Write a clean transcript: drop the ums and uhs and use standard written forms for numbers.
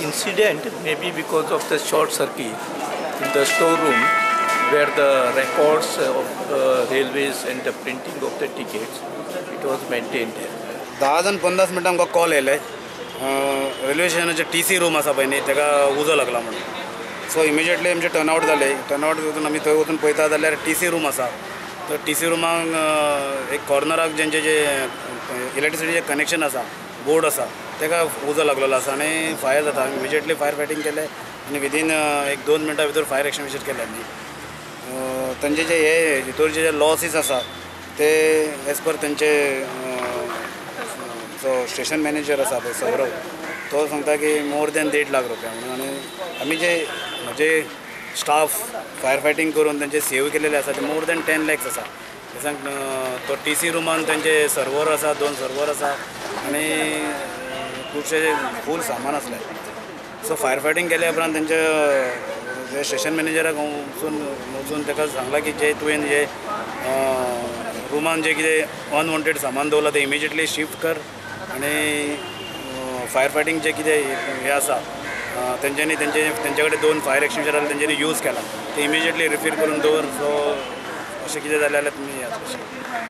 incident may be because of the short circuit in the storeroom where the records of railways and the printing of the tickets, it was maintained there. 10-50 मिनटां आमकां call येयले railway स्टेशनाचे TC room आसा पळय न्ही ताका उजो लागला म्हणून. सो इमिजिएटली आमचे टर्नआउट जाले. टर्नआउट जातून आमी थंय वचून पळयता जाल्यार TC रूम आसा. तर TC रुमाक एक कॉर्नराक जेंचे जे इलेक्ट्रिसिटीचे कनेक्शन आसा बोर्ड आसा ताका उजो लागलेलो आसा आनी फायर जाता. इमिजिएटली फायर फायटींग केलें आनी विदीन 1-2 मिनटां भितर फायर एक्सटिंग्विशर केलें आमी. तांचे जे हे भितरचे जे लॉसीस आसा ते एज पर तेंचे जो स्टेशन मॅनेजर आसा पळय सौरव तो सांगता की मोर दॅन 1.5 लाख रुपया म्हणून. आनी आमी जे म्हणजे स्टाफ फायर फायटींग करून तेंचे सेव केलेले आसा ते मोर दॅन 10 lakhs आसा. ते सांग तो TC रुमान तेंचे सर्वर आसा 2 सर्वर आसा आनी खुबशे फूल सामान आसलें. सो फायर फायटींग केल्या उपरांत तेंचे जे स्टेशन मॅनेजराक वचून ताका सांगलां की जे तुवें जे रुमान जे कितें अनवॉन्टेड सामान दवरलां ते इमिजिएटली शिफ्ट कर आनी फायर फायटींग जे कितें हें आसा तेंच्यांनी तेंचे कडेन 2 फायर एक्सटिंग्विशर आसले तेंच्यांनी यूज केला ते इमिजिएटली रिफील करून दवर. सो अशें कितें जालें जाल्यार तुमी